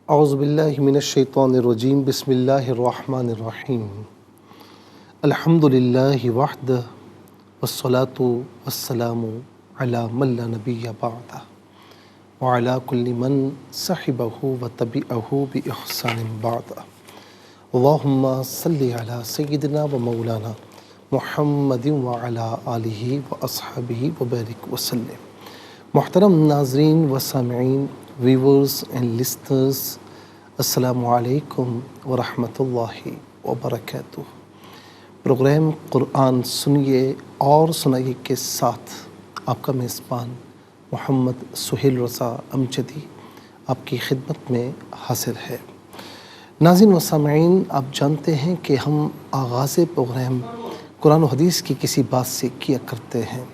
اعوذ باللہ من الشیطان الرجیم بسم اللہ الرحمن الرحیم الحمد للہ وحدہ والصلاة والسلام علی من لا نبی بعدہ وعلی کل من صحبہ وتبعہ بإحسان بعدہ اللہم صلی علی سیدنا و مولانا محمد وعلی آلہ واصحابہ وبارک وسلم۔ محترم ناظرین و سامعین، ویورز اینڈ لسنرز، السلام علیکم ورحمۃ اللہ وبرکاتہ۔ پروگرام قرآن سنیے اور سنائیے کے ساتھ آپ کا میزبان محمد سہیل رضا امجدی آپ کی خدمت میں حاضر ہے۔ ناظرین و سامعین، آپ جانتے ہیں کہ ہم آغاز پروگرام قرآن و حدیث کی کسی بات سے کیا کرتے ہیں۔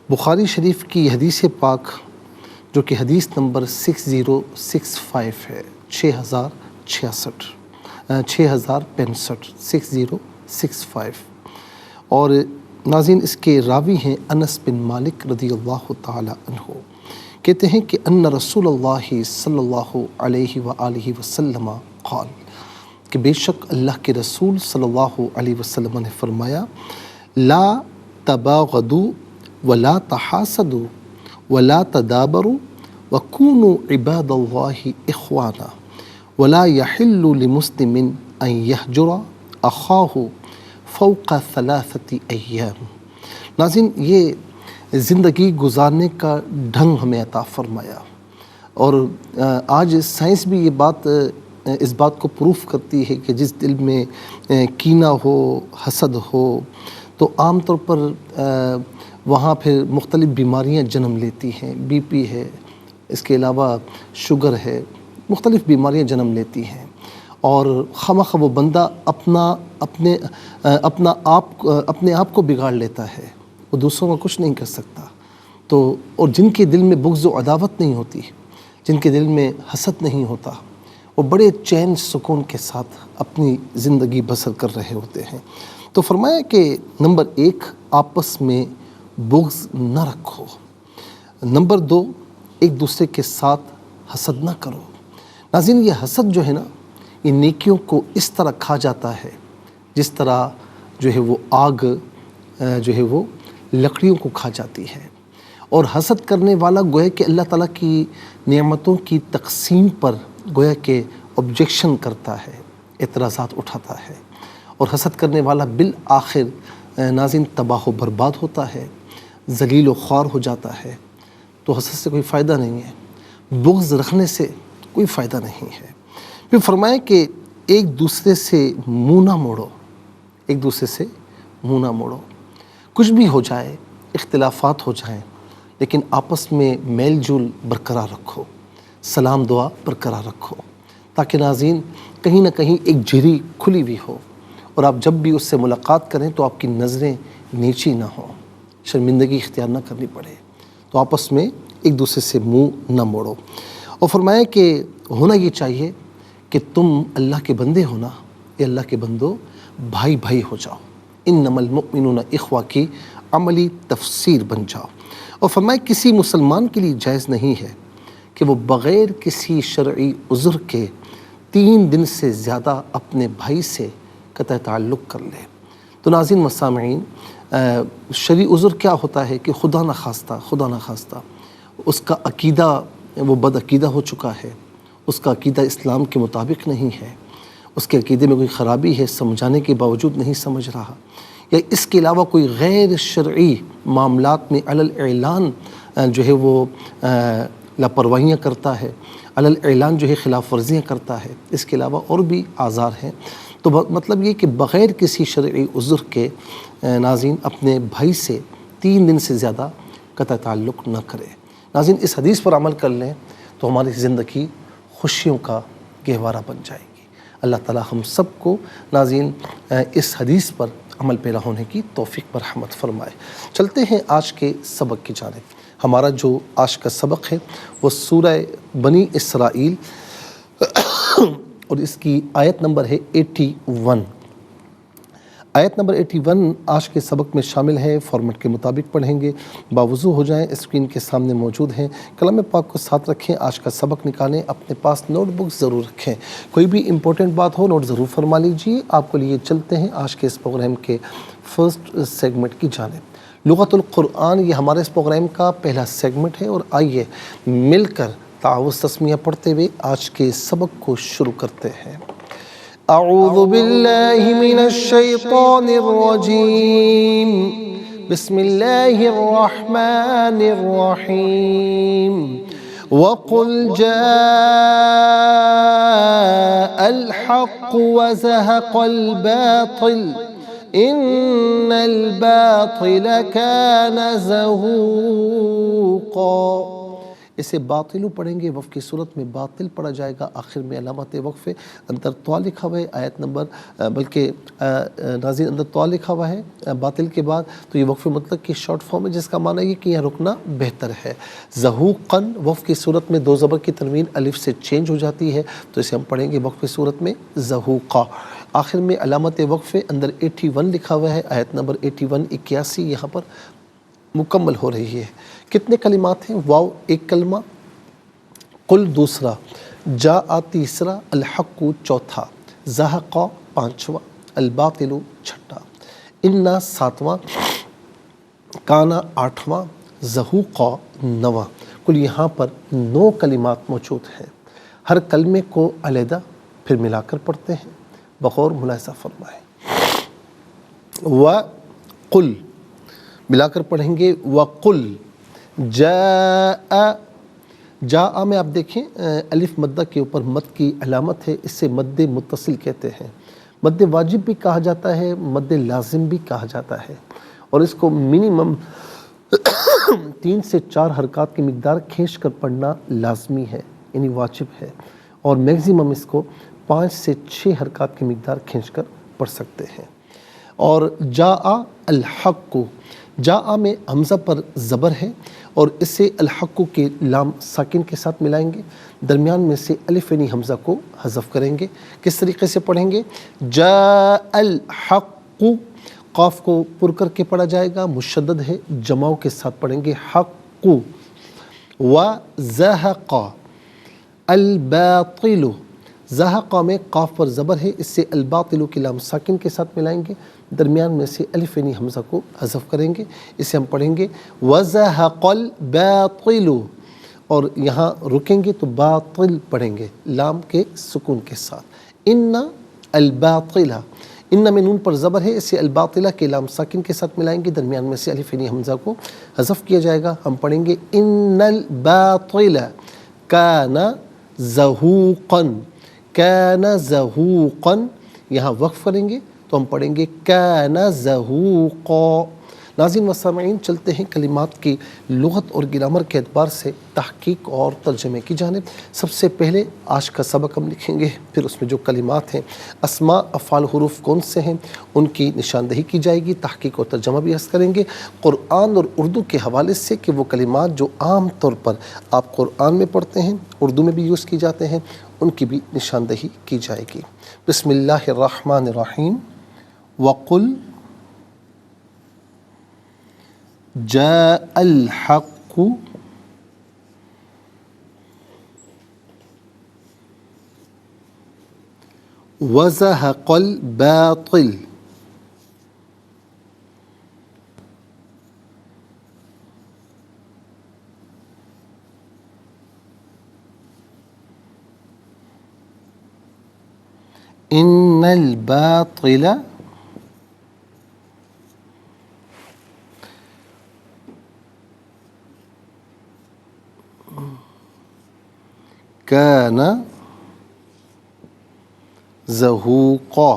بخاری شریف کی حدیث پاک جو کہ حدیث نمبر 6065 ہے، 6065 اور ناظرین اس کے راوی ہیں انس بن مالک رضی اللہ تعالی عنہ۔ کہتے ہیں کہ ان رسول اللہ صلی اللہ علیہ وآلہ وسلم قال، کہ بے شک اللہ کے رسول صلی اللہ علیہ وسلم نے فرمایا، لا تباغضوا ولا تحاسدوا ولا تدابروا وكونوا عباد الله اخوانا ولا يحل لمسلم ان يهجر اخاه فوق 3 ایام۔ ناظرین، یہ زندگی گزارنے کا ڈھنگ ہمیں عطا فرمایا، اور آج سائنس بھی اس بات کو پروف کرتی ہے کہ جس دل میں کینہ ہو، حسد ہو، تو عام طور پر وہاں پھر مختلف بیماریاں جنم لیتی ہیں۔ بی پی ہے، اس کے علاوہ شوگر ہے، مختلف بیماریاں جنم لیتی ہیں، اور خواہ وہ بندہ اپنے آپ کو بگاڑ لیتا ہے، وہ دوسروں کا کچھ نہیں کر سکتا۔ تو اور جن کے دل میں بغض و عداوت نہیں ہوتی، جن کے دل میں حسد نہیں ہوتا، وہ بڑے چین سکون کے ساتھ اپنی زندگی بسر کر رہے ہوتے ہیں۔ تو فرمایا کہ نمبر 1، آپس میں بغض نہ رکھو۔ نمبر 2، ایک دوسرے کے ساتھ حسد نہ کرو۔ ناظرین، یہ حسد جو ہے نا، یہ نیکیوں کو اس طرح کھا جاتا ہے جس طرح جو ہے وہ آگ جو ہے وہ لکڑیوں کو کھا جاتی ہے، اور حسد کرنے والا گویا کہ اللہ تعالیٰ کی نعمتوں کی تقسیم پر گویا کہ آبجیکشن کرتا ہے، اعتراضات اٹھاتا ہے، اور حسد کرنے والا بالآخر ناظرین تباہ و برباد ہوتا ہے، ذلیل و خوار ہو جاتا ہے۔ تو حسد سے کوئی فائدہ نہیں ہے، بغض رکھنے سے کوئی فائدہ نہیں ہے۔ پھر فرمایا کہ ایک دوسرے سے منہ نہ موڑو، ایک دوسرے سے منہ نہ موڑو۔ کچھ بھی ہو جائے، اختلافات ہو جائیں، لیکن آپس میں میل جول برقرار رکھو، سلام دعا برقرار رکھو، تاکہ ناظرین کہیں نہ کہیں ایک جھری کھلی ہوئی ہو، اور آپ جب بھی اس سے ملاقات کریں تو آپ کی نظریں نیچی نہ ہوں، شرمندگی اختیار نہ کرنی پڑے۔ تو آپس میں ایک دوسرے سے منہ نہ موڑو۔ اور فرمایا کہ ہونا یہ چاہیے کہ تم اللہ کے بندے ہونا، یا اللہ کے بندو بھائی بھائی ہو جاؤ، انما المؤمنون اخوہ کی عملی تفسیر بن جاؤ۔ اور فرمایا کسی مسلمان کے لیے جائز نہیں ہے کہ وہ بغیر کسی شرعی عذر کے 3 دن سے زیادہ اپنے بھائی سے قطع تعلق کر لے۔ تو ناظرین و سامعین، شرعی عذر کیا ہوتا ہے کہ خدا نخواستہ اس کا عقیدہ وہ بد عقیدہ ہو چکا ہے، اس کا عقیدہ اسلام کے مطابق نہیں ہے، اس کے عقیدے میں کوئی خرابی ہے، سمجھانے کے باوجود نہیں سمجھ رہا، یا اس کے علاوہ کوئی غیر شرعی معاملات میں علی الاعلان جو ہے وہ لاپرواہیاں کرتا ہے، علی الاعلان جو ہے خلاف ورزیاں کرتا ہے۔ اس کے علاوہ اور بھی آزار ہیں۔ تو مطلب یہ کہ بغیر کسی شرعی عذر کے ناظرین اپنے بھائی سے 3 دن سے زیادہ قطع تعلق نہ کرے۔ ناظرین، اس حدیث پر عمل کر لیں تو ہماری زندگی خوشیوں کا گہوارہ بن جائے گی۔ اللہ تعالی ہم سب کو ناظرین اس حدیث پر عمل پیرا ہونے کی توفیق مرحمت فرمائے۔ چلتے ہیں آج کے سبق کی جانب۔ ہمارا جو آج کا سبق ہے وہ سورہ بنی اسرائیل اور اس کی آیت نمبر ہے 81۔ آیت نمبر 81 آج کے سبق میں شامل ہے، فارمیٹ کے مطابق پڑھیں گے۔ باوضو ہو جائیں، اسکرین کے سامنے موجود ہیں، کلام پاک کو ساتھ رکھیں، آج کا سبق نکالیں، اپنے پاس نوٹ بک ضرور رکھیں، کوئی بھی امپورٹنٹ بات ہو نوٹ ضرور فرما لیجیے۔ آپ کو لیے چلتے ہیں آج کے اس پروگرام کے فرسٹ سیگمنٹ کی جانب۔ لغت القرآن یہ ہمارے اس پروگرام کا پہلا سیگمنٹ ہے، اور آئیے مل کر تعاوذ تسمیہ پڑھتے ہوئے آج کے سبق کو شروع کرتے ہیں۔ اعوذ باللہ من الشیطان الرجیم، بسم اللہ الرحمن الرحیم۔ وَقُلْ جَاءَ الْحَقُّ وَزَهَقَ الْبَاطِلُ إِنَّ الْبَاطِلَ كَانَ زَهُوقًا۔ اسے باطلو پڑھیں گے، وقف کی صورت میں باطل پڑھا جائے گا، آخر میں علامت وقف اندر طوا لکھا ہوا ہے، آیت نمبر بلکہ ناظرین اندر طوا لکھا ہوا ہے باطل کے بعد، تو یہ وقف مطلق کی شارٹ فارم ہے، جس کا معنی یہ کہ یہاں رکنا بہتر ہے۔ زہوقاً وقف کی صورت میں دو زبر کی تنوین الف سے چینج ہو جاتی ہے، تو اسے ہم پڑھیں گے وقف کی صورت میں زہوقا۔ آخر میں علامت وقف اندر 81 لکھا ہوا ہے، آیت نمبر 81 یہاں پر مکمل ہو رہی ہے۔ کتنے کلمات ہیں؟ واو ایک کلمہ، قل دوسرا، جاء تیسرا، الحق چوتھا، زہق پانچواں، الباطل چھٹا، انا ساتواں، کانا آٹھواں، زہوق نواں۔ کل یہاں پر 9 کلمات موجود ہیں۔ ہر کلمے کو علیحدہ پھر ملا کر پڑھتے ہیں، بغور ملاحظہ فرمائیں۔ وَقُلْ ملا کر پڑھیں گے، وَقُلْ جاء میں آپ دیکھیں الف مدہ کے اوپر مد کی علامت ہے، اس سے مد متصل کہتے ہیں۔ مد واجب بھی کہا جاتا ہے، مد لازم بھی کہا جاتا ہے، اور اس کو منیمم 3 سے 4 حرکات کی مقدار کھینچ کر پڑھنا لازمی ہے، یعنی واجب ہے، اور میگزیمم اس کو 5 سے 6 حرکات کی مقدار کھینچ کر پڑھ سکتے ہیں۔ اور جاء الحق، جاء میں حمزہ پر زبر ہے، اور اسے الحق کے لام ساکن کے ساتھ ملائیں گے، درمیان میں سے الف یعنی حمزہ کو حذف کریں گے۔ کس طریقے سے پڑھیں گے؟ جاء الحق، قاف کو پر کر کے پڑھا جائے گا، مشدد ہے، جماؤ کے ساتھ پڑھیں گے، حق، وزہق الباطل، زہق میں قاف پر زبر ہے، اس سے الباطل کی لام ساکن کے ساتھ ملائیں گے، درمیان میں سے الف یعنی حمزہ کو حذف کریں گے، اسے ہم پڑھیں گے وزہق الباطل، اور یہاں رکیں گے تو باطل پڑھیں گے لام کے سکون کے ساتھ۔ ان الباطل، ان میں نون پر زبر ہے، اسے الباطلہ کے لام ساکن کے ساتھ ملائیں گے، درمیان میں سے الف یعنی حمزہ کو حذف کیا جائے گا، ہم پڑھیں گے ان الباطل کان زہوقا، کان زہوقا، یہاں وقف کریں گے تو ہم پڑھیں گے کان زہوقا۔ ناظرین و سامعین، چلتے ہیں کلمات کی لغت اور گرامر کے اعتبار سے تحقیق اور ترجمے کی جانب۔ سب سے پہلے آج کا سبق ہم لکھیں گے، پھر اس میں جو کلمات ہیں، اسماء افعال حروف کون سے ہیں ان کی نشاندہی کی جائے گی، تحقیق اور ترجمہ بھی عرض کریں گے، قرآن اور اردو کے حوالے سے کہ وہ کلمات جو عام طور پر آپ قرآن میں پڑھتے ہیں، اردو میں بھی یوز کی جاتے ہیں، ان کی بھی نشاندہی کی جائے گی۔ بسم اللہ الرحمن الرحیم۔ وَقُلْ جاء الحق وزهق الباطل ان الباطل كان زهوقا۔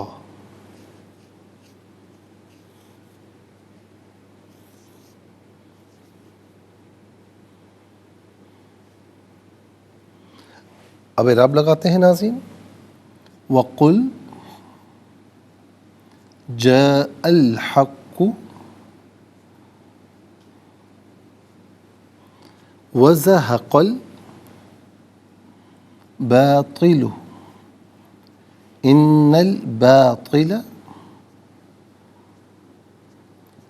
اب اعراب لگاتے ہیں ناظرین۔ وَقُلْ جاء الحق وزهق الباطل ان الباطل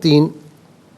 3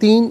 3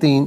3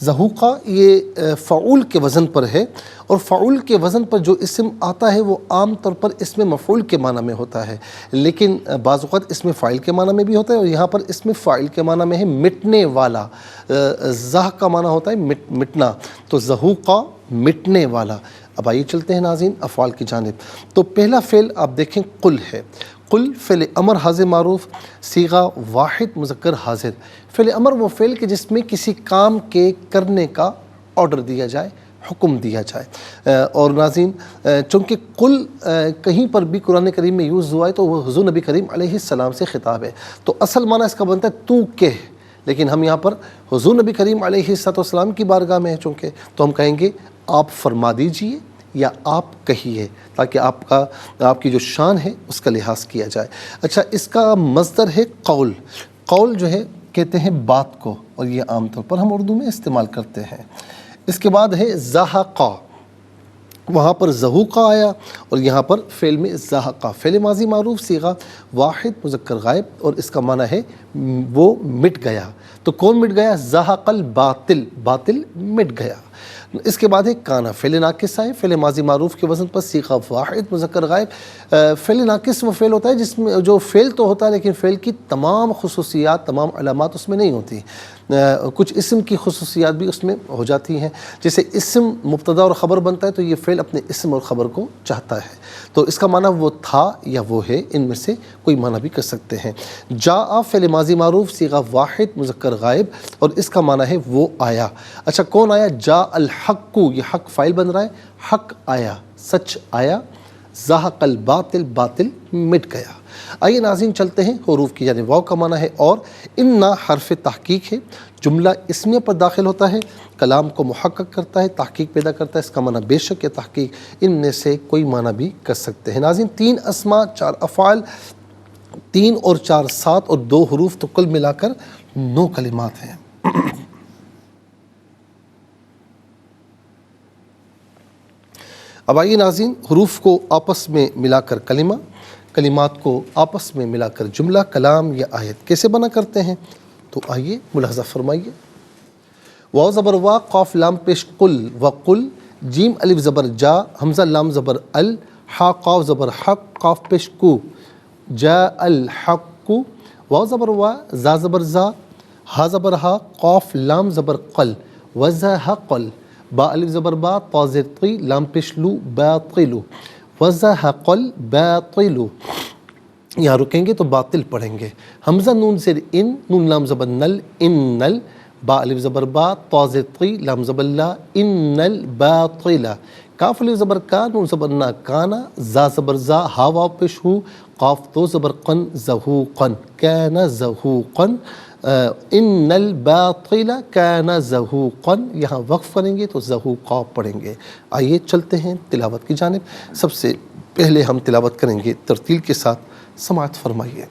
ذہوقہ یہ فعول کے وزن پر ہے، اور فعول کے وزن پر جو اسم آتا ہے وہ عام طور پر اسم مفعول کے معنی میں ہوتا ہے، لیکن بعض اوقات اسم فاعل کے معنی میں بھی ہوتا ہے، اور یہاں پر اسم فاعل کے معنی میں ہے مٹنے والا۔ زہ کا معنی ہوتا ہے مٹنا، تو ذہوقہ مٹنے والا۔ اب آئیے چلتے ہیں ناظرین افعال کی جانب۔ تو پہلا فعل آپ دیکھیں قل ہے۔ قل فعل امر حاضر معروف، صیغہ واحد مذکر حاضر۔ فعل امر وہ فعل کہ جس میں کسی کام کے کرنے کا آرڈر دیا جائے، حکم دیا جائے۔ اور ناظرین چونکہ قل کہیں پر بھی قرآن کریم میں یوز ہوا ہے تو وہ حضور نبی کریم علیہ السلام سے خطاب ہے، تو اصل معنی اس کا بنتا ہے تو کہہ، لیکن ہم یہاں پر حضور نبی کریم علیہ السلام کی بارگاہ میں ہیں چونکہ، تو ہم کہیں گے آپ فرما دیجئے یا آپ کہیے، تاکہ آپ کی جو شان ہے اس کا لحاظ کیا جائے۔ اچھا، اس کا مصدر ہے قول۔ قول جو ہے کہتے ہیں بات کو، اور یہ عام طور پر ہم اردو میں استعمال کرتے ہیں۔ اس کے بعد ہے زہقہ، وہاں پر ذہوقہ آیا اور یہاں پر فعل میں زہقہ۔ فعل ماضی معروف، صیغہ واحد مذکر غائب، اور اس کا معنی ہے وہ مٹ گیا۔ تو کون مٹ گیا؟ زہق الباطل، باطل مٹ گیا۔ اس کے بعد ہے کانا، فعل ناقص آئے، فعل ماضی معروف کے وزن پر، صیغہ واحد مذکر غائب۔ فعل ناقص وہ فعل ہوتا ہے جس میں جو فعل تو ہوتا ہے لیکن فعل کی تمام خصوصیات، تمام علامات اس میں نہیں ہوتی۔ کچھ اسم کی خصوصیات بھی اس میں ہو جاتی ہیں، جیسے اسم مبتدا اور خبر بنتا ہے تو یہ فعل اپنے اسم اور خبر کو چاہتا ہے، تو اس کا معنی وہ تھا یا وہ ہے، ان میں سے کوئی معنی بھی کر سکتے ہیں۔ جاء فعل ماضی معروف، صیغہ واحد مذکر غائب، اور اس کا معنی ہے وہ آیا۔ اچھا، کون آیا؟ جاء الحق، یہ حق فاعل بن رہا ہے، حق آیا، سچ آیا۔ زہق الباطل، باطل مٹ گیا۔ آئیے ناظرین چلتے ہیں حروف کی جانب۔ واو کا معنی ہے اور، انا حرف تحقیق ہے، جملہ اسمیہ پر داخل ہوتا ہے، کلام کو محقق کرتا ہے، تحقیق پیدا کرتا ہے، اس کا معنی بے شک یا تحقیق، ان میں سے کوئی معنی بھی کر سکتے ہیں۔ ناظرین 3 اسماء 4 افعال، 3 اور 4 7 اور 2 حروف، تو کل ملا کر 9 کلمات ہیں۔ اب آئیے ناظرین حروف کو آپس میں ملا کر کلمہ، کلمات کو آپس میں ملا کر جملہ، کلام یا آیت کیسے بنا کرتے ہیں، تو آئیے ملاحظہ فرمائیے۔ واو زبر وا، قاف لام پیش قل، وقل، جیم الف زبر جا، حمزہ لام زبر ال، حا قاف زبر حق، قاف پیش کو، جا الحق۔ واو زبر وا، زا زبر زا، ہا زبر ہا، قاف لام زبر قل، وزہقل، با الف زبر با، طا زیر طی، لام پیش لو، باطل، وزہقل باطل۔ یہاں رکیں گے تو باطل پڑھیں گے۔ حمزہ نون زیر ان، نون لام زبر نل، انل، با الف زبر با، طا زیر طی، لام زبر لا، ان الباطل۔ کاف الف زبر کا، نون زبر نا، کانا، زا زبر زا، ہا واو پیش ہو، قاف دو زبر قن، زہوقن، کان زہوقن، ان الباطل کان زہوقن۔ یہاں وقف کریں گے تو زہوقا پڑھیں گے۔ آئیے چلتے ہیں تلاوت کی جانب۔ سب سے پہلے ہم تلاوت کریں گے ترتیل کے ساتھ، سماعت فرمائیے۔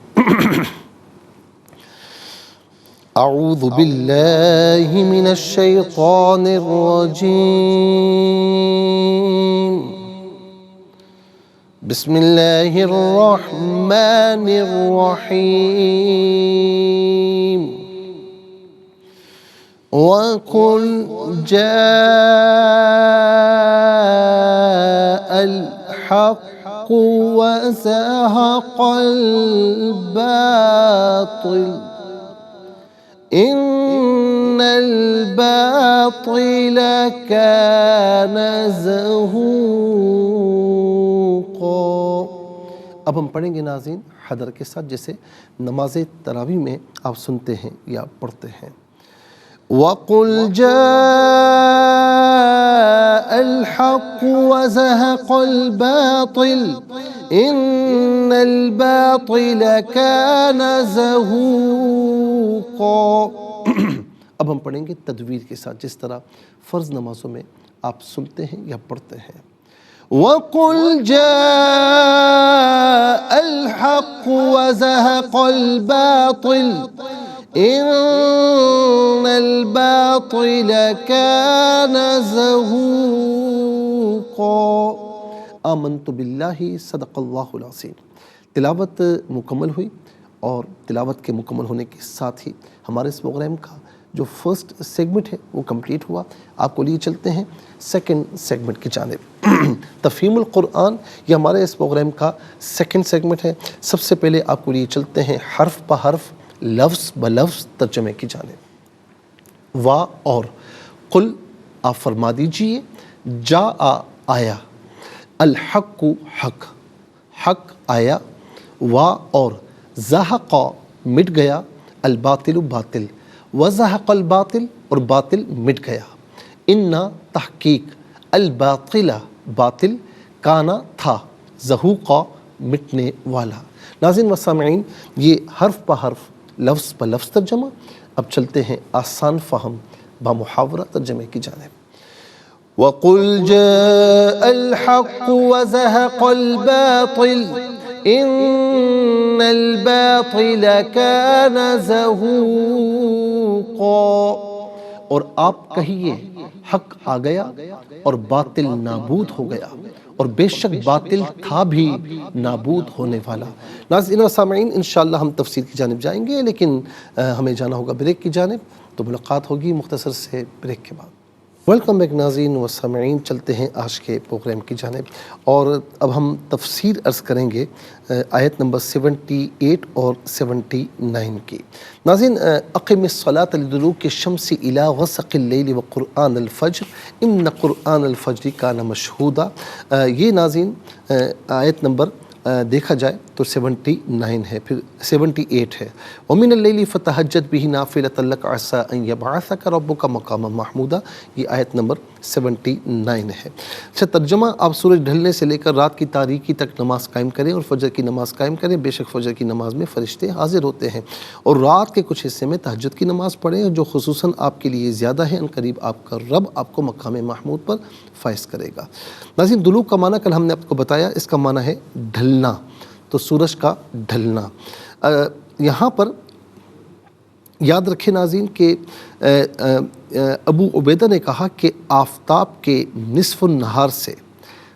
اعوذ باللہ من الشیطان الرجیم، بسم اللہ الرحمن الرحیم۔ وَقُلْ جَاءَ الْحَقُّ وَزَهَقَ الْبَاطِلُ إِنَّ الْبَاطِلَ كَانَ زَهُوقًا۔ اب ہم پڑھیں گے ناظرین حدر کے ساتھ، جیسے نماز تراویح میں آپ سنتے ہیں یا پڑھتے ہیں۔ وَقُلْ جَاءَ الْحَقُّ وَزَهَقَ الْبَاطِلُ إِنَّ الْبَاطِلَ كَانَ زَهُوقًا۔ اب ہم پڑھیں گے تدویر کے ساتھ، جس طرح فرض نمازوں میں آپ سنتے ہیں یا پڑھتے ہیں۔ وَقُلْ جَاءَ الْحَقُّ وَزَهَقَ الْبَاطِلُ إِنَّ الْبَاطِلَ كَانَ زَهُوقًا۔ آمنت باللہ، صدق اللہ العظیم۔ تلاوت مکمل ہوئی، اور تلاوت کے مکمل ہونے کے ساتھ ہی ہمارے اس پروگرام کا جو فرسٹ سیگمنٹ ہے وہ کمپلیٹ ہوا. آپ کو لیے چلتے ہیں سیکنڈ سیگمنٹ کی جانب. تفہیم القرآن یہ ہمارے اس پروگرام کا سیکنڈ سیگمنٹ ہے. سب سے پہلے آپ کو لیے چلتے ہیں حرف بہ حرف لفظ بلفظ ترجمے کی جانب. وا اور قل آپ فرما دیجئے، جاء آیا، الحق حق حق آیا، وا اور زہق مٹ گیا، الباطل باطل، وزہق الباطل اور باطل مٹ گیا، انا تحقیق، الباطل باطل، کانا تھا، زہوقا مٹنے والا. ناظرین و سامعین یہ حرف بہ حرف لفظ بہ لفظ ترجمہ. اب چلتے ہیں آسان فہم بامحاورہ ترجمے کی جانب. وَقُلْ جَاءَ الْحَقُّ وَزَهَقَ الْبَاطِلُ إِنَّ الْبَاطِلَ كَانَ زَهُوقًا. اور آپ کہیے حق آ گیا اور باطل نابود ہو گیا، اور بے شک باطل تھا بھی نابود ہونے والا. ناظرین و سامعین انشاءاللہ ہم تفسیر کی جانب جائیں گے، لیکن ہمیں جانا ہوگا بریک کی جانب، تو ملاقات ہوگی مختصر سے بریک کے بعد. ویلکم بیک ناظرین و سامعین، چلتے ہیں آج کے پروگرام کی جانب، اور اب ہم تفسیر عرض کریں گے آیت نمبر 78 اور 79 کی. ناظرین اقم الصلاۃ لدلوک الشمس الی غسق اللیل وقرآن الفجر ان قرآن الفجر کان مشہودا. یہ ناظرین آیت نمبر دیکھا جائے تو 79 ہے، پھر 78 ہے. ومن اللیل فتہجد بہ نافلۃ لک عسیٰ ان یبعثک ربک مقاما محمودا. یہ آیت نمبر 79 ہے. اچھا ترجمہ، آپ سورج ڈھلنے سے لے کر رات کی تاریکی تک نماز قائم کریں اور فجر کی نماز قائم کریں. بے شک فجر کی نماز میں فرشتے حاضر ہوتے ہیں، اور رات کے کچھ حصے میں تہجد کی نماز پڑھیں جو خصوصاً آپ کے لیے زیادہ ہے. ان قریب آپ کا رب آپ کو مقام محمود پر فائز کرے گا. ناظرین دلوک کا معنی کل ہم نے آپ کو بتایا، اس کا معنی ہے ڈھلنا، تو سورج کا ڈھلنا. یہاں پر یاد رکھیں ناظرین کہ ابو عبیدہ نے کہا کہ آفتاب کے نصف النہار سے،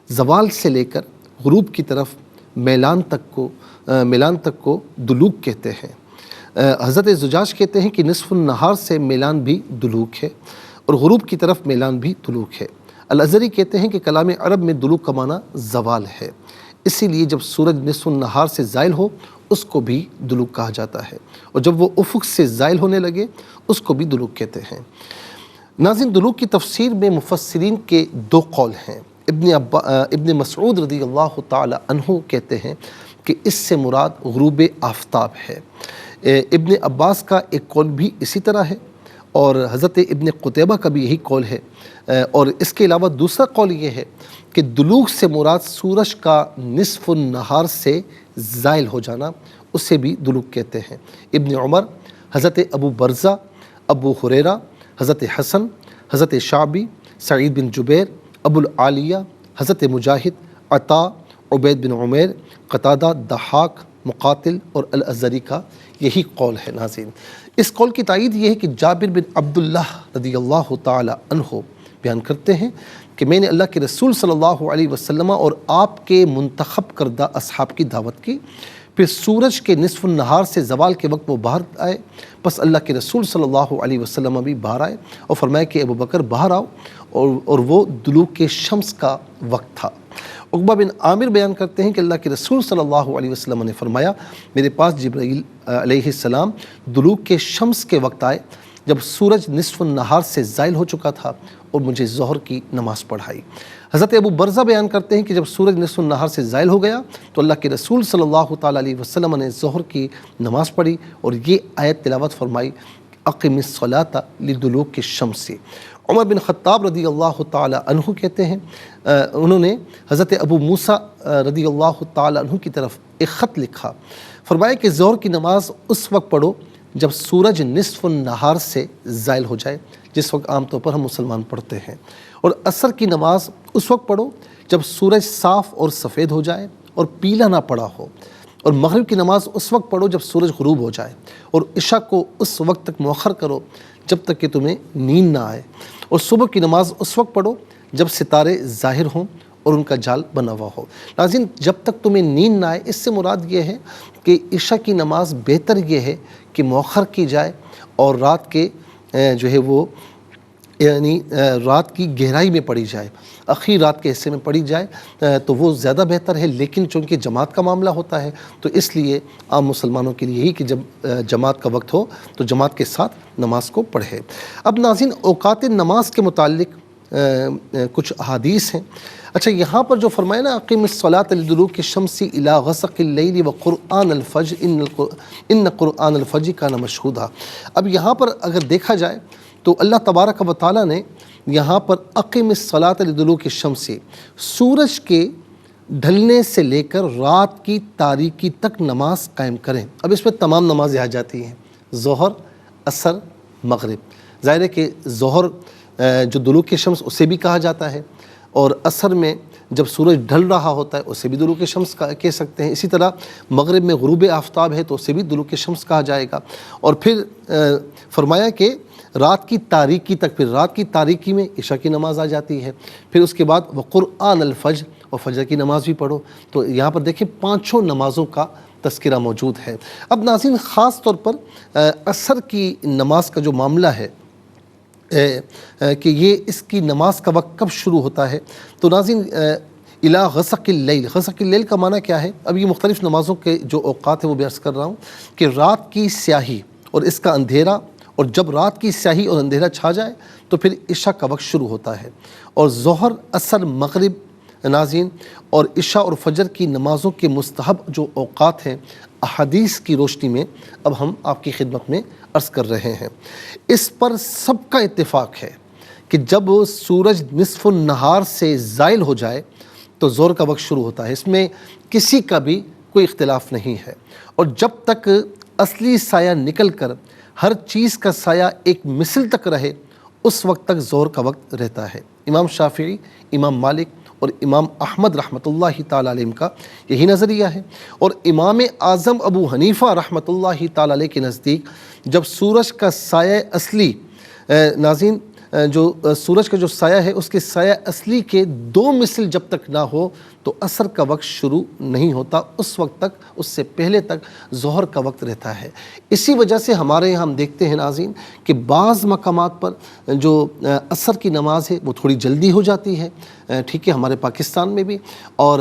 زوال سے لے کر غروب کی طرف میلان تک کو دلوک کہتے ہیں. حضرت زجاج کہتے ہیں کہ نصف النہار سے میلان بھی دلوک ہے، اور غروب کی طرف میلان بھی دلوک ہے. الازری کہتے ہیں کہ کلام عرب میں دلوک کا معنی زوال ہے، اسی لیے جب سورج نصف النہار سے زائل ہو اس کو بھی دلوک کہا جاتا ہے، اور جب وہ افق سے زائل ہونے لگے اس کو بھی دلوک کہتے ہیں. ناظرین دلوک کی تفسیر میں مفسرین کے دو قول ہیں. ابن مسعود رضی اللہ تعالی عنہ کہتے ہیں کہ اس سے مراد غروب آفتاب ہے. ابن عباس کا ایک قول بھی اسی طرح ہے، اور حضرت ابن قتیبہ کا بھی یہی قول ہے. اور اس کے علاوہ دوسرا قول یہ ہے کہ دلوک سے مراد سورج کا نصف النہار سے زائل ہو جانا، اسے بھی دلوک کہتے ہیں. ابن عمر، حضرت ابو برزہ، ابو ہریرہ، حضرت حسن، حضرت شعبی، سعید بن جبیر، ابو العالیہ، حضرت مجاہد، عطا، عبید بن عمیر، قتادہ، ضحاک، مقاتل اور الازری کا یہی قول ہے. ناظرین اس قول کی تائید یہ ہے کہ جابر بن عبداللہ رضی اللہ تعالی عنہ بیان کرتے ہیں کہ میں نے اللہ کے رسول صلی اللہ علیہ وسلم اور آپ کے منتخب کردہ اصحاب کی دعوت کی، پھر سورج کے نصف النہار سے زوال کے وقت وہ باہر آئے، بس اللہ کے رسول صلی اللہ علیہ وسلم بھی باہر آئے اور فرمایا کہ ابو بکر باہر آؤ، اور وہ دلوک کے شمس کا وقت تھا. عقبہ بن عامر بیان کرتے ہیں کہ اللہ کے رسول صلی اللہ علیہ وسلم نے فرمایا میرے پاس جبرائیل علیہ السلام دلوک کے شمس کے وقت آئے جب سورج نصف النہار سے زائل ہو چکا تھا، اور مجھے ظہر کی نماز پڑھائی. حضرت ابو برزہ بیان کرتے ہیں کہ جب سورج نصف النہار سے زائل ہو گیا تو اللہ کے رسول صلی اللہ تعالیٰ علیہ وسلم نے ظہر کی نماز پڑھی اور یہ آیت تلاوت فرمائی، اقم الصلاۃ لدلوک الشمس. عمر بن خطاب رضی اللہ تعالی عنہ کہتے ہیں انہوں نے حضرت ابو موسیٰ رضی اللہ تعالی عنہ کی طرف ایک خط لکھا، فرمایا کہ ظہر کی نماز اس وقت پڑھو جب سورج نصف النہار سے زائل ہو جائے، جس وقت عام طور پر ہم مسلمان پڑھتے ہیں، اور عصر کی نماز اس وقت پڑھو جب سورج صاف اور سفید ہو جائے اور پیلا نہ پڑا ہو، اور مغرب کی نماز اس وقت پڑھو جب سورج غروب ہو جائے، اور عشاء کو اس وقت تک مؤخر کرو جب تک کہ تمہیں نیند نہ آئے، اور صبح کی نماز اس وقت پڑھو جب ستارے ظاہر ہوں اور ان کا جال بنا ہوا ہو. ناظرین جب تک تمہیں نیند نہ آئے، اس سے مراد یہ ہے کہ عشاء کی نماز بہتر یہ ہے کہ مؤخر کی جائے اور رات کے جو ہے وہ یعنی رات کی گہرائی میں پڑھی جائے، آخری رات کے حصے میں پڑھی جائے تو وہ زیادہ بہتر ہے، لیکن چونکہ جماعت کا معاملہ ہوتا ہے تو اس لیے عام مسلمانوں کے لیے یہی کہ جب جماعت کا وقت ہو تو جماعت کے ساتھ نماز کو پڑھے۔ اب ناظرین، اوقات نماز کے متعلق کچھ احادیث ہیں۔ اچھا، یہاں پر جو فرمایا نا اقیم الصلاۃ لدلوک الشمس الی غسق اللیل وقرآن الفجر ان قرآن الفجر کان مشہودا، اب یہاں پر اگر دیکھا جائے تو اللہ تبارک و تعالیٰ نے یہاں پر اقیم الصلاۃ لدلوک الشمس، سورج کے ڈھلنے سے لے کر رات کی تاریکی تک نماز قائم کریں۔ اب اس میں تمام نمازیں آ جاتی ہیں، ظہر، عصر، مغرب۔ ظاہر ہے کہ ظہر جو دلوک شمس اسے بھی کہا جاتا ہے، اور عصر میں جب سورج ڈھل رہا ہوتا ہے اسے بھی دلوک شمس کہہ سکتے ہیں۔ اسی طرح مغرب میں غروب آفتاب ہے تو اسے بھی دلوک شمس کہا جائے گا۔ اور پھر فرمایا کہ رات کی تاریکی تک، پھر رات کی تاریکی میں عشاء کی نماز آ جاتی ہے، پھر اس کے بعد وقرآن الفجر، اور فجر کی نماز بھی پڑھو۔ تو یہاں پر دیکھیں 5 نمازوں کا تذکرہ موجود ہے۔ اب ناظرین، خاص طور پر عصر کی نماز کا جو معاملہ ہے کہ یہ اس کی نماز کا وقت کب شروع ہوتا ہے، تو ناظرین الی غسق اللیل، غسق اللیل کا معنی کیا ہے؟ اب یہ مختلف نمازوں کے جو اوقات ہیں وہ بھی عرض کر رہا ہوں کہ رات کی سیاہی اور اس کا اندھیرا، اور جب رات کی سیاہی اور اندھیرا چھا جائے تو پھر عشاء کا وقت شروع ہوتا ہے، اور ظہر، عصر، مغرب ناظرین، اور عشاء اور فجر کی نمازوں کے مستحب جو اوقات ہیں احادیث کی روشنی میں اب ہم آپ کی خدمت میں عرض کر رہے ہیں۔ اس پر سب کا اتفاق ہے کہ جب سورج نصف النہار سے زائل ہو جائے تو ظہر کا وقت شروع ہوتا ہے، اس میں کسی کا بھی کوئی اختلاف نہیں ہے، اور جب تک اصلی سایہ نکل کر ہر چیز کا سایہ ایک مثل تک رہے اس وقت تک ظہر کا وقت رہتا ہے۔ امام شافعی، امام مالک اور امام احمد رحمۃ اللہ تعالیٰ علیہ کا یہی نظریہ ہے، اور امام اعظم ابو حنیفہ رحمۃ اللہ تعالیٰ علیہ کے نزدیک جب سورج کا سایہ اصلی ناظرین جو سورج کا جو سایہ ہے اس کے سایہ اصلی کے 2 مثل جب تک نہ ہو تو عصر کا وقت شروع نہیں ہوتا، اس وقت تک، اس سے پہلے تک ظہر کا وقت رہتا ہے۔ اسی وجہ سے ہمارے یہاں ہم دیکھتے ہیں ناظرین کہ بعض مقامات پر جو عصر کی نماز ہے وہ تھوڑی جلدی ہو جاتی ہے، ٹھیک ہے، ہمارے پاکستان میں بھی، اور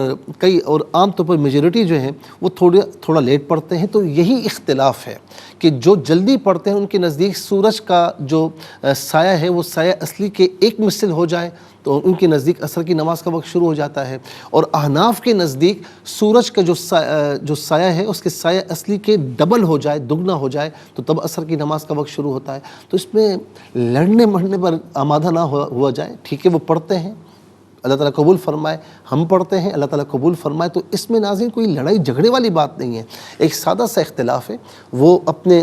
عام طور پر میجورٹی جو ہے وہ تھوڑا لیٹ پڑھتے ہیں۔ تو یہی اختلاف ہے کہ جو جلدی پڑھتے ہیں ان کے نزدیک سورج کا جو سایہ ہے وہ سایہ اصلی کے 1 مثل ہو جائے تو ان کے نزدیک عصر کی نماز کا وقت شروع ہو جاتا ہے، اور احناف کے نزدیک سورج کا جو سایہ ہے اس کے سایہ اصلی کے ڈبل ہو جائے، دگنا ہو جائے تو تب عصر کی نماز کا وقت شروع ہوتا ہے۔ تو اس میں لڑنے مرنے پر آمادہ نہ ہوا جائے، ٹھیک ہے، وہ پڑھتے ہیں، اللہ تعالیٰ قبول فرمائے، ہم پڑھتے ہیں، اللہ تعالیٰ قبول فرمائے، تو اس میں ناظرین کوئی لڑائی جھگڑے والی بات نہیں ہے، ایک سادہ سا اختلاف ہے، وہ اپنے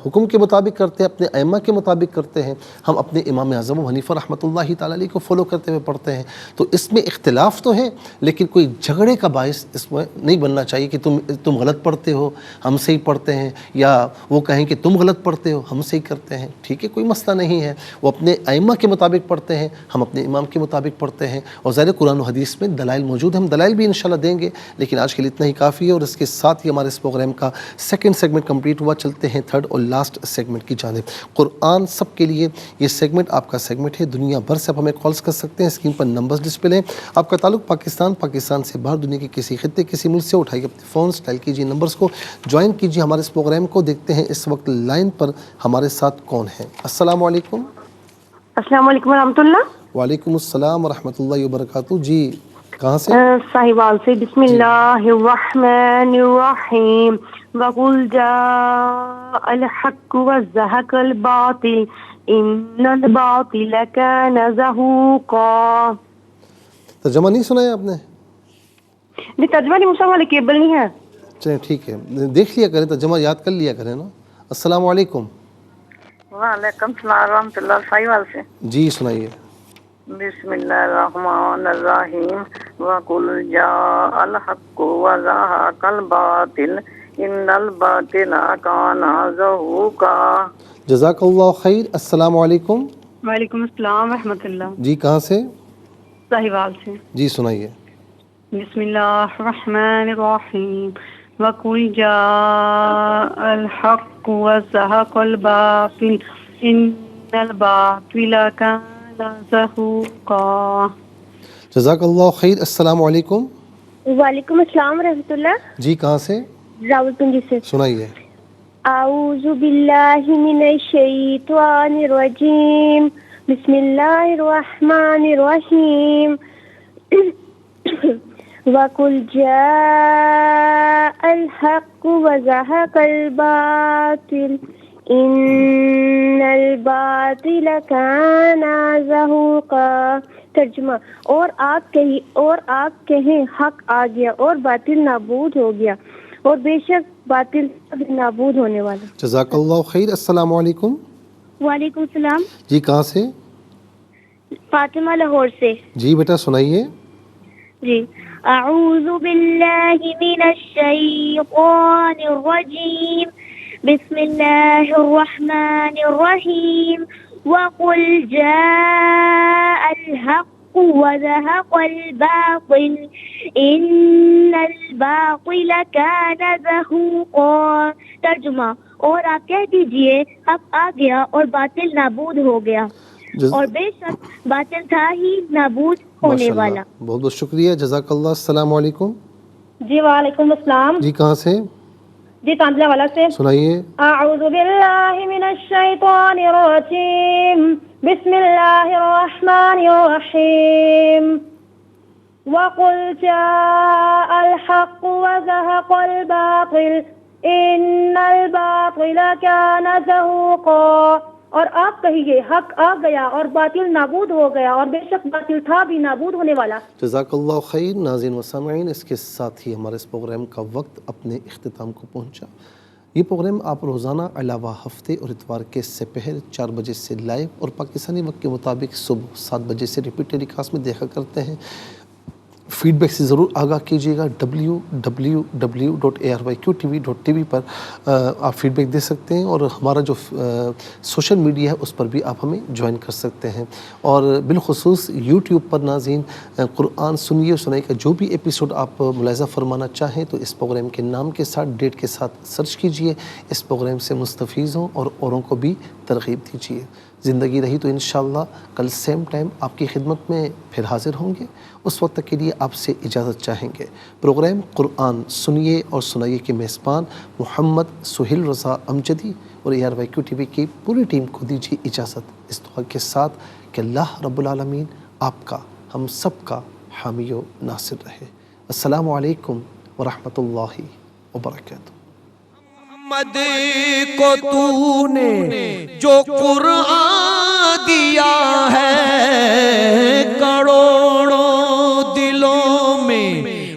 حکم کے مطابق کرتے ہیں، اپنے ائمہ کے مطابق کرتے ہیں، ہم اپنے امام اعظم ابو حنیفہ رحمۃ اللہ تعالیٰ علیہ کو فالو کرتے ہوئے پڑھتے ہیں۔ تو اس میں اختلاف تو ہے لیکن کوئی جھگڑے کا باعث اس میں نہیں بننا چاہیے کہ تم غلط پڑھتے ہو ہم صحیح پڑھتے ہیں، یا وہ کہیں کہ تم غلط پڑھتے ہو ہم صحیح کرتے ہیں، ٹھیک ہے، کوئی مسئلہ نہیں ہے، وہ اپنے ائمہ کے مطابق پڑھتے ہیں، ہم اپنے امام کے مطابق پڑھتے ہیں، اور ظاہر قرآن و حدیث میں دلائل موجود ہیں، ہم دلائل بھی انشاءاللہ دیں گے، لیکن آج کے لیے اتنا ہی کافی ہے، اور اس کے ساتھ ہی ہمارے اس پروگرام کا 2nd سیگمنٹ کمپلیٹ ہوا۔ چلتے ہیں 3rd اور لاسٹ سیگمنٹ کی جانب۔ قرآن سب کے لیے یہ سیگمنٹ آپ کا سیگمنٹ ہے، دنیا بھر سے آپ ہمیں کالز کر سکتے ہیں، اسکرین پر نمبرز ڈسپلے ہیں، آپ کا تعلق پاکستان سے باہر دنیا کے کسی خطے کسی ملک سے، اٹھائیے اپنے فون، ڈائل کیجیے نمبرز کو، جوائن کیجیے ہمارے اس پروگرام کو۔ دیکھتے ہیں اس وقت لائن پر ہمارے ساتھ کون ہے۔ السلام علیکم۔ السلام علیکم ورحمۃ اللہ۔ وعلیکم السلام ورحمۃ اللہ وبرکاتہ۔ جی کہاں سے؟ ساہیوال سے۔ بسم اللہ الرحمن الرحیم، وقل جاء الحق وزهق الباطل ان الباطل كان زهوقا۔ ترجمہ نہیں سنا ہے آپ نے؟ نہیں، ترجمہ نہیں، مسلمان والے کیبل نہیں ہے۔ چلیں ٹھیک ہے، دیکھ لیا کریں، ترجمہ یاد کر لیا کریں نا۔ السلام علیکم۔ وعلیکم السلام ورحمۃ اللہ، ساہیوال سے۔ جی سنائیے۔ بسم اللہ الرحمن الرحیم، وقل جاء الحق وزهق الباطل ان الباطل كان زهوقا۔ جزاک اللہ خیر۔ السلام علیکم۔ وعلیکم السلام ورحمۃ اللہ۔ جی کہاں سے؟ ساہیوال سے۔ جی سنائیے۔ بسم اللہ الرحمن الرحیم، وقل جاء الحق وزهق الباطل ان الباطل كان زهوقا. جزاک اللہ خیر. السلام علیکم. وعلیکم السلام ورحمۃ اللہ. جی کہاں سے؟ راولپنڈی سے. سنائیے. اعوذ باللہ من الشیطان الرجیم. بسم اللہ الرحمن الرحیم. وَقُلْ جَاءَ الْحَقُّ وَزَهَقَ الْبَاطِلُ إِنَّ الْبَاطِلَ كَانَ زَهُوقًا. ترجمہ: اور آپ کہیں حق آ گیا اور باطل نابود ہو گیا اور بے شک باطل نابود ہونے والا. جزاک اللہ خیر. السلام علیکم. وعلیکم السلام. جی کہاں سے؟ فاطمہ لاہور سے. جی بیٹا سنائیے. جی. اعوذ باللہ من الشیطان الرجیم. بسم اللہ الرحمن الرحیم. وَقُلْ جَاءَ الْحَقُّ وَزَهَقَ الْبَاطِلُ إِنَّ الْبَاطِلَ كَانَ زَهُوقًا. ترجمہ: اور آپ کہہ دیجئے حق آ گیا اور باطل نابود ہو گیا اور بے شک باطل تھا ہی نابود ہونے والا. بہت بہت شکریہ. جزاک اللہ. السلام علیکم. جی وعلیکم السلام. جی کہاں سے؟ جی تانزلہ والا سے. سنائیے. اعوذ باللہ من الشیطان الرجیم. بسم اللہ الرحمن الرحیم. وَقُلْ جَاءَ الْحَقُّ وَزَهَقَ الْبَاطِلُ إِنَّ الْبَاطِلَ كَانَ زَهُوقًا. اور آپ کہیے حق آ گیا اور باطل نابود ہو گیا اور بے شک باطل تھا بھی نابود ہونے والا. جزاک اللہ خیر. ناظرین و سامعین، اس کے ساتھ ہی ہمارے اس پروگرام کا وقت اپنے اختتام کو پہنچا. یہ پروگرام آپ روزانہ علاوہ ہفتے اور اتوار کے سپہر 4 بجے سے لائیو اور پاکستانی وقت کے مطابق صبح 7 بجے سے ریپیٹ ٹیلی کاسٹ میں دیکھا کرتے ہیں. فیڈ بیک سے ضرور آگاہ کیجیے گا. www.arqtv.tv پر آپ فیڈ بیک دے سکتے ہیں اور ہمارا جو سوشل میڈیا ہے اس پر بھی آپ ہمیں جوائن کر سکتے ہیں. اور بالخصوص یوٹیوب پر ناظرین قرآن سنیے اور سنائیے کا جو بھی ایپیسوڈ آپ ملاحظہ فرمانا چاہیں تو اس پروگرام کے نام کے ساتھ ڈیٹ کے ساتھ سرچ کیجیے. اس پروگرام سے مستفیض ہوں اور اوروں کو بھی ترغیب دیجیے. زندگی رہی تو انشاءاللہ کل سیم ٹائم آپ کی خدمت میں پھر حاضر ہوں گے. اس وقت تک کے لیے آپ سے اجازت چاہیں گے. پروگرام قرآن سنیے اور سنائیے کے میزبان محمد سہیل رضا امجدی اور ARYQ-TV کی پوری ٹیم کو دیجیے اجازت اس دعا کے ساتھ کہ اللہ رب العالمین آپ کا ہم سب کا حامی و ناصر رہے. السلام علیکم ورحمۃ اللہ وبرکاتہ. محمد کو تو نے جو قرآن دیا ہے کروڑوں دلوں میں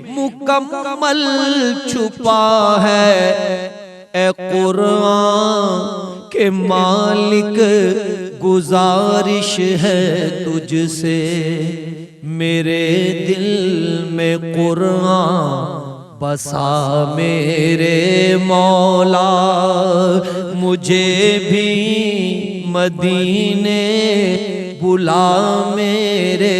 مکمل چھپا ہے. اے قرآن کے مالک گزارش ہے تجھ سے میرے دل میں قرآن بسا میرے مولا. مجھے بھی مدینے بلا میرے